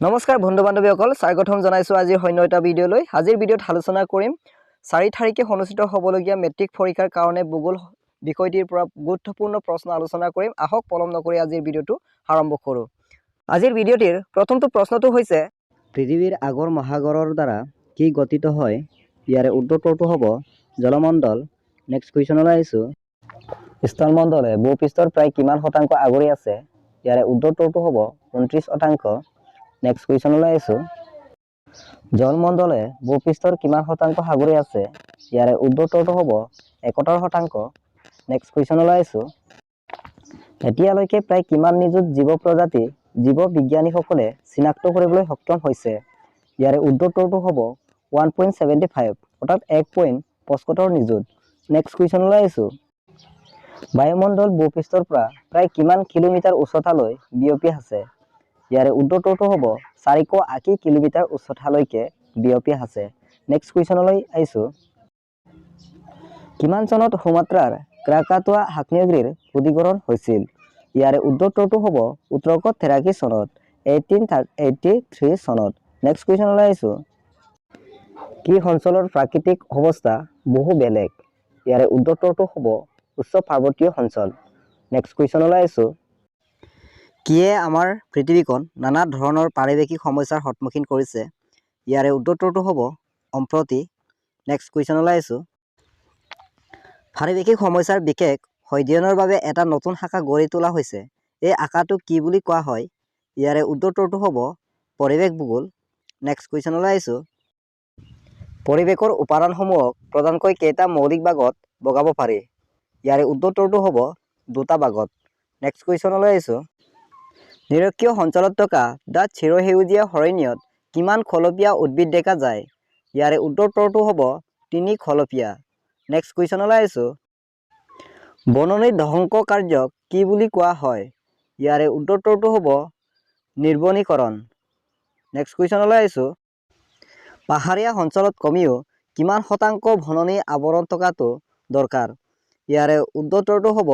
নমস্কাৰ বন্ধু বান্ধৱীসকল স্বাগতম জনাইছো আজিৰ সৈন্যতা ভিডিঅ'লৈ। আজিৰ ভিডিঅ'ত আলোচনা কৰিম 4 তাৰিখে অনুষ্ঠিত হ'বলগীয়া মেট্ৰিক পৰীক্ষাৰ কাৰণে ভূগোল বিষয়টিৰ পৰা গুৰুত্বপূৰ্ণ প্ৰশ্ন আলোচনা কৰিম। আহক পলম নকৰি আজিৰ ভিডিঅ'টো আৰম্ভ কৰোঁ। আজিৰ ভিডিঅ'টিৰ প্ৰথমটো প্ৰশ্নটো হৈছে পৃথিৱীৰ আগৰ মহাসাগৰৰ দ্বাৰা কি গঠিত হয়? ইয়াৰে উত্তৰটো হ'ব জলমণ্ডল। নেক্সট কুৱেশ্যনলৈ আহিছোঁ। স্থলমণ্ডলে ভূপৃষ্ঠৰ প্ৰায় কিমান শতাংশ আগুৰি আছে? ইয়াৰে উত্তৰটো হ'ব 29%। নেক্সট কুৱেশ্যনলৈ আহিছোঁ। জলমণ্ডলে ভূপৃষ্ঠৰ কিমান শতাংশ সাগৰি আছে? ইয়াৰে উত্তৰটো হ'ব 71%। নেক্সট কুৱেশ্যনলৈ আহিছোঁ। এতিয়ালৈকে প্ৰায় কিমান নিযুত জীৱ প্ৰজাতি জীৱ বিজ্ঞানীসকলে চিনাক্ত কৰিবলৈ সক্ষম হৈছে? ইয়াৰে উত্তৰটো হ'ব 1.75 অৰ্থাৎ 1.75 নিযুত। নেক্সট কুৱেশ্যনলৈ আহিছোঁ। বায়ুমণ্ডল ভূপৃষ্ঠৰ পৰা প্ৰায় কিমান কিলোমিটাৰ উচ্চতালৈ বিয়পি আছে? ইয়াৰে উত্তৰটো হ'ব 480 কিলোমিটাৰ উচ্চতালৈকে বিয়পি আছে। নেক্সট কুৱেশ্যনলৈ আহিছোঁ। কিমান চনত সুমাত্ৰাৰ ক্ৰাকাটোৱা আগ্নেয়গিৰিৰ অধিগ্ৰহণ হৈছিল? ইয়াৰে উত্তৰটো হ'ব 1883 চনত 1883 চনত। নেক্সট কুৱেশ্যনলৈ আহিছোঁ। কি অঞ্চলৰ প্ৰাকৃতিক অৱস্থা বহু বেলেগ? ইয়াৰে উত্তৰটো হ'ব উচ্চ পাৰ্বতীয় অঞ্চল। নেক্সট কুৱেশ্যনলৈ আহিছোঁ। কিয়ে আমাৰ পৃথিৱীখন নানা ধৰণৰ পাৰিৱেশিক সমস্যাৰ সন্মুখীন কৰিছে? ইয়াৰে উত্তৰটো হ'ব সম্প্ৰতি। নেক্সট কুৱেশ্যনলৈ আহিছোঁ। পাৰিৱেশিক সমস্যাৰ বিশেষ অধ্যয়নৰ বাবে এটা নতুন শাখা গঢ়ি তোলা হৈছে। এই শাখাটোক কি বুলি কোৱা হয়? ইয়াৰে উত্তৰটো হ'ব পৰিৱেশ ভূগোল। নেক্সট কুৱেশ্যনলৈ আহিছোঁ। পৰিৱেশৰ উপাদানসমূহক প্ৰধানকৈ কেইটা মৌলিক ভাগত ভগাব পাৰি? ইয়াৰে উত্তৰটো হ'ব 2টা ভাগত। নেক্সট কুৱেশ্যনলৈ আহিছোঁ। নিৰক্ষীয় অঞ্চলত থকা ডাঠ চিৰসেউজীয়া অৰণ্যত কিমান খলপীয়া উদ্ভিদ দেখা যায়? ইয়াৰে উত্তৰটো হ'ব 3 খলপীয়া। নেক্সট কুৱেশ্যনলৈ আহিছোঁ। বননিৰ ধ্বংস কাৰ্যক কি বুলি কোৱা হয়? ইয়াৰে উত্তৰটো হ'ব নিৰ্বনীকৰণ। নেক্সট কুৱেশ্যনলৈ আহিছোঁ। পাহাৰীয়া অঞ্চলত কমেও কিমান শতাংশ বননি আৱৰণ থকাটো দৰকাৰ? ইয়াৰে উত্তৰটো হ'ব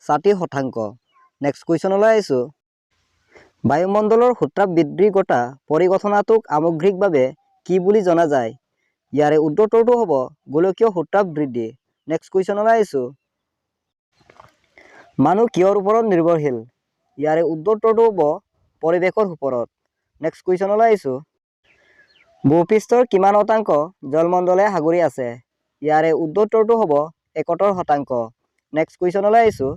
60%। নেক্সট কুৱেশ্যনলৈ আহিছোঁ। বায়ুমণ্ডলৰ সূত্ৰাপ বৃদ্ধি ঘটা পৰিঘটনাটোক সামগ্ৰিকভাৱে কি বুলি জনা যায়? ইয়াৰে উত্তৰটো হ'ব গোলকীয় সূত্ৰাপ বৃদ্ধি। নেক্সট কুৱেশ্যনলৈ আহিছোঁ। মানুহ কিহৰ ওপৰত নিৰ্ভৰশীল? ইয়াৰে উত্তৰটো হ'ব পৰিৱেশৰ ওপৰত। নেক্সট কুৱেশ্যনলৈ আহিছোঁ। ভূপৃষ্ঠৰ কিমান শতাংশ জলমণ্ডলে সাগৰি আছে? ইয়াৰে উত্তৰটো হ'ব 71%। নেক্সট কুৱেশ্যনলৈ আহিছোঁ।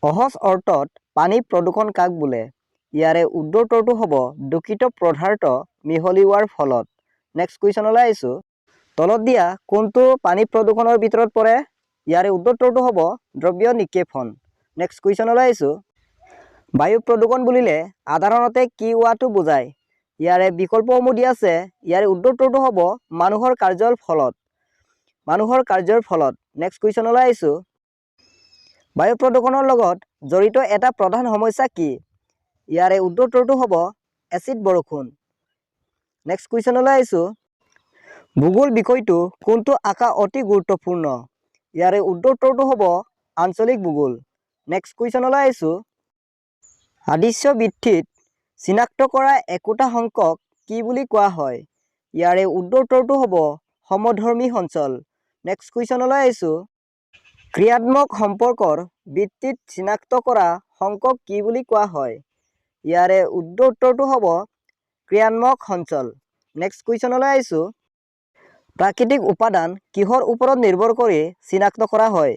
সহজ অৰ্থত পানী প্ৰদূষণ কাক বোলে? ইয়াৰে উত্তৰটো হ'ব দূষিত পদাৰ্থ মিহলিওৱাৰ ফলত। নেক্সট কুৱেশ্যনলৈ আহিছোঁ। তলত দিয়া কোনটো পানী প্ৰদূষণৰ ভিতৰত পৰে? ইয়াৰে উত্তৰটো হ'ব দ্ৰব্য নিক্ষেপণ। নেক্সট কুৱেশ্যনলৈ আহিছোঁ। বায়ু প্ৰদূষণ বুলিলে সাধাৰণতে কি হোৱাটো বুজায়? ইয়াৰে বিকল্পসমূহ দিয়া আছে। ইয়াৰে উত্তৰটো হ'ব মানুহৰ কাৰ্যৰ ফলত। মানুহৰ কাৰ্যৰ ফলত। নেক্সট কুৱেশ্যনলৈ আহিছোঁ। বায়ু প্ৰদূষণৰ লগত জড়িত এটা প্ৰধান সমস্যা কি? ইয়াৰে উত্তৰটো হ'ব এচিড বৰষুণ। নেক্সট কুৱেশ্যনলৈ আহিছোঁ। ভূগোল বিষয়টো কোনটো শাখা অতি গুৰুত্বপূৰ্ণ? ইয়াৰে উত্তৰটো হ'ব আঞ্চলিক ভূগোল। নেক্সট কুৱেশ্যনলৈ আহিছোঁ। সাদৃশ্য ভিত্তিত চিনাক্ত কৰা একোটা অংশক কি বুলি কোৱা হয়? ইয়াৰে উত্তৰটো হ'ব সমধৰ্মী অঞ্চল। নেক্সট কুৱেশ্যনলৈ আহিছোঁ। ক্ৰিয়াত্মক সম্পৰ্কৰ ভিত্তিত চিনাক্ত কৰা অংশক কি বুলি কোৱা হয়? ইয়াৰে উত্তৰটো হ'ব ক্ৰিয়াত্মক অঞ্চল। নেক্সট কুৱেশ্যনলৈ আহিছোঁ। প্ৰাকৃতিক উপাদান কিহৰ ওপৰত নিৰ্ভৰ কৰি চিনাক্ত কৰা হয়?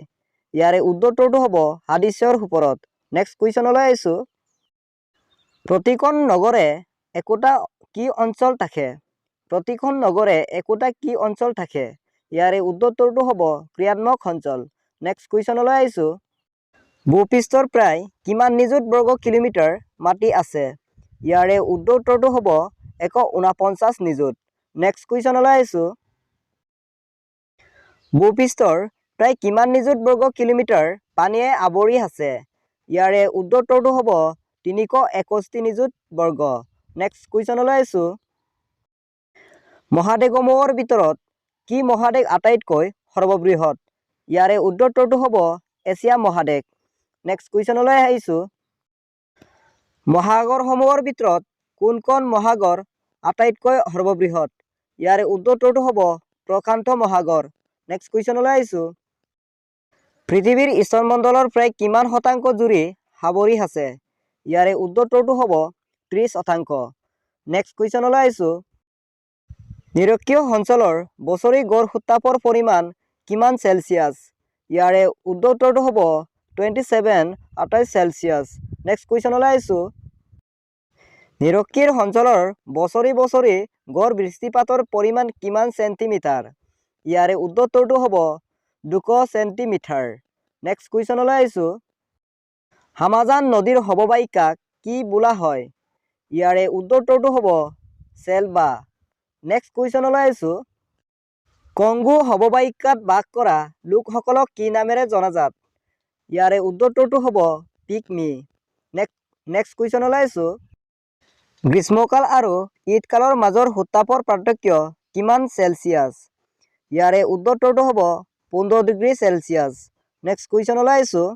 ইয়াৰে উত্তৰটো হ'ব সাদৃশ্যৰ ওপৰত। নেক্সট কুৱেশ্যনলৈ আহিছোঁ। প্ৰতিখন নগৰে একোটা কি অঞ্চল থাকে? প্ৰতিখন নগৰে একোটা কি অঞ্চল থাকে? ইয়াৰে উত্তৰটো হ'ব ক্ৰিয়াত্মক অঞ্চল। নেক্সট কুৱেশ্যনলৈ আহিছোঁ। ভূপৃষ্ঠৰ প্ৰায় কিমান নিযুত বৰ্গ কিলোমিটাৰ মাটি আছে? ইয়াৰে উত্তৰটো হ'ব 149 নিযুত। নেক্সট কুৱেশ্যনলৈ আহিছোঁ। ভূপৃষ্ঠৰ প্ৰায় কিমান নিযুত বৰ্গ কিলোমিটাৰ পানীয়ে আৱৰি আছে? ইয়াৰে উত্তৰটো হ'ব 361 নিযুত বৰ্গ। নেক্সট কুৱেশ্যনলৈ আহিছোঁ। মহাদেশসমূহৰ ভিতৰত কি মহাদেশ আটাইতকৈ সৰ্ববৃহৎ? ইয়াৰে উত্তৰটো হ'ব এছিয়া মহাদেশ। নেক্সট কুৱেশ্যনলৈ আহিছোঁ। মহাসাগৰসমূহৰ ভিতৰত কোনখন মহাসাগৰ আটাইতকৈ সৰ্ববৃহৎ? ইয়াৰে উত্তৰটো হ'ব প্ৰশান্ত মহাসাগৰ। নেক্সট কুৱেশ্যনলৈ আহিছোঁ। পৃথিৱীৰ স্থলমণ্ডলৰ প্ৰায় কিমান শতাংশ জুৰি সাৱৰি আছে? ইয়াৰে উত্তৰটো হ'ব 30%। নেক্সট কুৱেশ্যনলৈ আহিছোঁ। নিৰক্ষীয় অঞ্চলৰ বছৰি গড় উত্তাপৰ পৰিমাণ কিমান চেলছিয়াছ? ইয়াৰে উত্তৰটো হ'ব 27 চেলছিয়াছ। নেক্সট কুৱেশ্যনলৈ আহিছোঁ। নিৰক্ষীয় অঞ্চলৰ বছৰি গড় বৃষ্টিপাতৰ পৰিমাণ কিমান চেণ্টিমিটাৰ? ইয়াৰে উত্তৰটো হ'ব 200 চেণ্টিমিটাৰ। নেক্সট কুৱেশ্যনলৈ আহিছোঁ। হামাজান নদীৰ অৱবাহিকাক কি বোলা হয়? ইয়াৰে উত্তৰটো হ'ব চেলবা। নেক্সট কুৱেশ্যনলৈ আহিছোঁ। কংগো অৱবাহিকাত বাস কৰা লোকসকলক কি নামেৰে জনাজাত? ইয়াৰে উত্তৰটো হ'ব পিগমি। নেক্সট কুৱেশ্যনলৈ আহিছোঁ। গ্ৰীষ্মকাল আৰু শীতকালৰ মাজৰ উত্তাপৰ পাৰ্থক্য কিমান চেলছিয়াছ? ইয়াৰে উত্তৰটো হ'ব 15 ডিগ্ৰী চেলছিয়াছ। নেক্সট কুৱেশ্যনলৈ আহিছোঁ।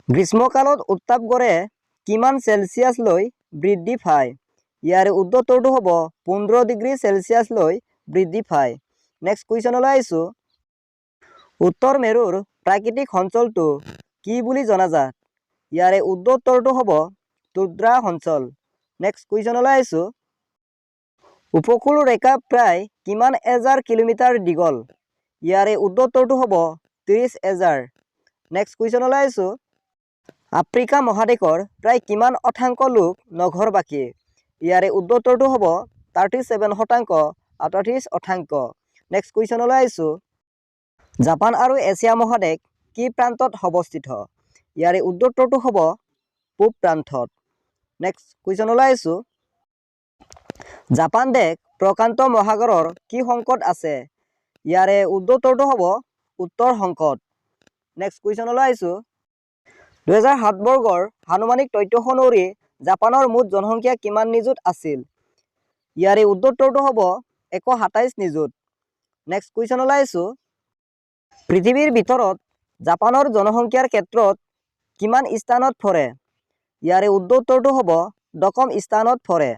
গ্ৰীষ্মকালত উত্তাপ গড়ে কিমান চেলছিয়াছলৈ বৃদ্ধি পায়? ইয়াৰে উত্তৰটো হ'ব 15 ডিগ্ৰী চেলছিয়াছলৈ বৃদ্ধি পায়। নেক্সট কুৱেশ্যনলৈ আহিছোঁ। উত্তৰ মেৰুৰ প্ৰাকৃতিক অঞ্চলটো কি বুলি জনাজাত? ইয়াৰে উত্তৰটো হ'ব টুন্দ্ৰা অঞ্চল। নেক্সট কুৱেশ্যনলৈ আহিছোঁ। উপকূল ৰেখা প্ৰায় কিমান হাজাৰ কিলোমিটাৰ দীঘল? ইয়াৰে উত্তৰটো হ'ব 30,000। নেক্সট কুৱেশ্যনলৈ আহিছোঁ। আফ্ৰিকা মহাদেশৰ প্ৰায় কিমান শতাংশ লোক নগৰবাসী? ইয়াৰে উত্তৰটো হ'ব 37%, 38%। নেক্সট কুৱেশ্যনলৈ আহিছোঁ। জাপান আৰু এছিয়া মহাদেশ কি প্ৰান্তত অৱস্থিত? ইয়াৰে উত্তৰটো হ'ব পূব প্ৰান্তত। নেক্সট কুৱেশ্যনলৈ আহিছোঁ। জাপান দেশ প্ৰশান্ত মহাসাগৰৰ কি সংকট আছে? ইয়াৰে উত্তৰটো হ'ব উত্তৰ সংকট। নেক্সট কুৱেশ্যনলৈ আহিছোঁ। 2007 বৰ্গৰ আনুমানিক তথ্য অনুসৰি জাপানৰ মুঠ জনসংখ্যা কিমান নিযুত আছিল? ইয়াৰে উত্তৰটো হ'ব 127 নিযুত। নেক্সট কুৱেশ্যনলৈ আহিছোঁ। পৃথিৱীৰ ভিতৰত জাপানৰ জনসংখ্যাৰ ক্ষেত্ৰত কিমান স্থানত পৰে? ইয়াৰে উত্তৰটো হ'ব 10ম স্থানত পৰে।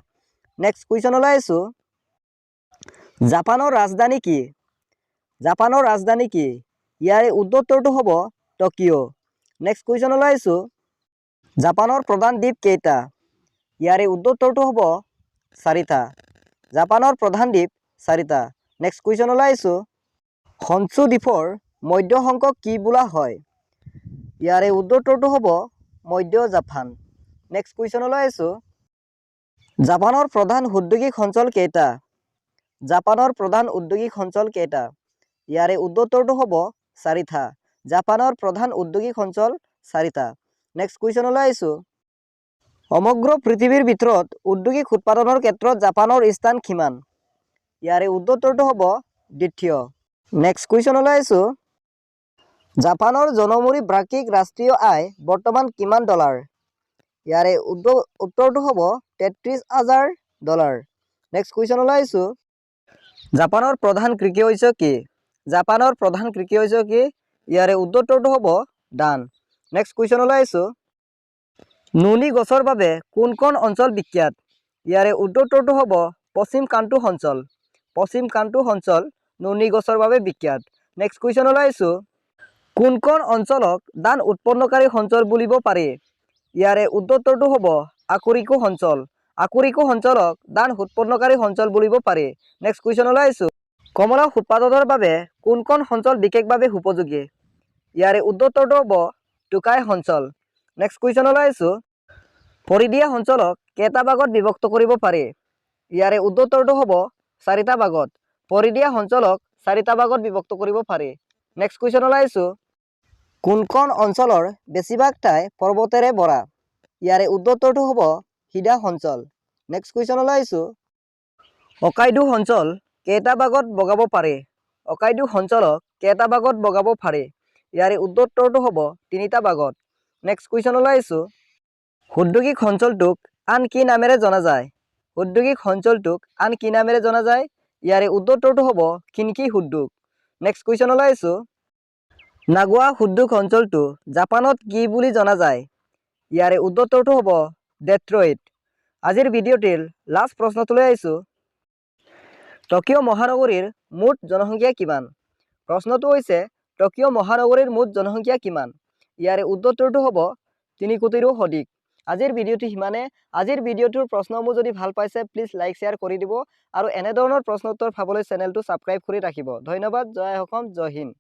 নেক্সট কুৱেশ্যনলৈ আহিছোঁ। জাপানৰ ৰাজধানী কি? জাপানৰ ৰাজধানী কি? ইয়াৰে উত্তৰটো হ'ব টকিঅ'। নেক্সট কুৱেশ্যনলৈ আহিছোঁ। জাপানৰ প্ৰধান দ্বীপ কেইটা? ইয়াৰে উত্তৰটো হ'ব 4টা। জাপানৰ প্ৰধান দ্বীপ 4টা। নেক্সট কুৱেশ্যনলৈ আহিছোঁ। হনচু দ্বীপৰ মধ্য অংশক কি বোলা হয়? ইয়াৰে উত্তৰটো হ'ব মধ্য জাপান। নেক্সট কুৱেশ্যনলৈ আহিছোঁ। জাপানৰ প্ৰধান ঔদ্যোগিক অঞ্চল কেইটা? জাপানৰ প্ৰধান ঔদ্যোগিক অঞ্চল কেইটা? ইয়াৰে উত্তৰটো হ'ব 4টা। জাপানৰ প্ৰধান ঔদ্যোগিক অঞ্চল 4টা। নেক্সট কুৱেশ্যনলৈ আহিছোঁ। সমগ্ৰ পৃথিৱীৰ ভিতৰত ঔদ্যোগিক উৎপাদনৰ ক্ষেত্ৰত জাপানৰ স্থান কিমান? ইয়াৰে উত্তৰটো হ'ব দ্বিতীয়। নেক্সট কুৱেশ্যনলৈ আহিছোঁ। জাপানৰ জনমূৰি বাৰ্ষিক ৰাষ্ট্ৰীয় আয় বৰ্তমান কিমান ডলাৰ? ইয়াৰে উত্তৰটো হ'ব $33,000। নেক্সট কুৱেশ্যনলৈ আহিছোঁ। জাপানৰ প্ৰধান কৃষি শস্য কি? জাপানৰ প্ৰধান কৃষি শস্য কি? ইয়াৰে উত্তৰটো হ'ব ধান। নেক্সট কুৱেশ্যনলৈ আহিছোঁ। নুনী গছৰ বাবে কোনখন অঞ্চল বিখ্যাত? ইয়াৰে উত্তৰটো হ'ব পশ্চিম কাণ্টো অঞ্চল। পশ্চিম কাণ্টো অঞ্চল নুনী গছৰ বাবে বিখ্যাত। নেক্সট কুৱেশ্যনলৈ আহিছোঁ। কোনখন অঞ্চলক ধান উৎপন্নকাৰী অঞ্চল বুলিব পাৰি? ইয়াৰে উত্তৰটো হ'ব আকুৰিকু অঞ্চল। আকুৰিকু অঞ্চলক ধান উৎপন্নকাৰী অঞ্চল বুলিব পাৰি। নেক্সট কুৱেশ্যনলৈ আহিছোঁ। কমলা উৎপাদনৰ বাবে কোনখন অঞ্চল বিশেষভাৱে উপযোগী? ইয়াৰে উত্তৰটো হ'ব টোকাই অঞ্চল। নেক্সট কুৱেশ্যনলৈ আহিছোঁ। পৰিদিয়া অঞ্চলক কেইটা ভাগত বিভক্ত কৰিব পাৰি? ইয়াৰে উত্তৰটো হ'ব 4টা ভাগত। পৰিদিয়া অঞ্চলক 4টা ভাগত বিভক্ত কৰিব পাৰি। নেক্সট কুৱেশ্যনলৈ আহিছোঁ। কোনখন অঞ্চলৰ বেছিভাগ ঠাই পৰ্বতেৰে ভৰা? ইয়াৰে উত্তৰটো হ'ব সিডা অঞ্চল। নেক্সট কুৱেশ্যনলৈ আহিছোঁ। হোক্কাইডো অঞ্চল কেইটা ভাগত ভগাব পাৰি? হোক্কাইডো অঞ্চলক কেইটা ভাগত ভগাব পাৰি? ইয়াৰে উত্তৰটো হ'ব 3টা ভাগত। নেক্সট কুৱেশ্যনলৈ আহিছোঁ। ঔদ্যোগিক অঞ্চলটোক আন কি নামেৰে জনা যায়? ঔদ্যোগিক অঞ্চলটোক আন কি নামেৰে জনা যায়? ইয়াৰে উত্তৰটো হ'ব খিনকি উদ্যোগ। নেক্সট কুৱেশ্যনলৈ আহিছোঁ। নাগোয়া উদ্যোগ অঞ্চলটো জাপানত কি বুলি জনা যায়? ইয়াৰে উত্তৰটো হ'ব ডেট্ৰইট। আজিৰ ভিডিঅ'টিৰ লাষ্ট প্ৰশ্নটোলৈ আহিছোঁ। টকিঅ' মহানগৰীৰ মুঠ জনসংখ্যা কিমান? প্ৰশ্নটো হৈছে টকিঅ' মহানগৰীৰ মুঠ জনসংখ্যা কিমান? ইয়াৰে উত্তৰটো হ'ব 3 কোটিৰো অধিক। আজিৰ ভিডিঅ'টি সিমানে। আজিৰ ভিডিঅ'টোৰ প্ৰশ্নসমূহ যদি ভাল পাইছে প্লিজ লাইক শ্বেয়াৰ কৰি দিব আৰু এনেধৰণৰ প্ৰশ্নোত্তৰ পাবলৈ চেনেলটো ছাবস্ক্ৰাইব কৰি ৰাখিব। ধন্যবাদ। জয় অসম, জয় হিন্দ।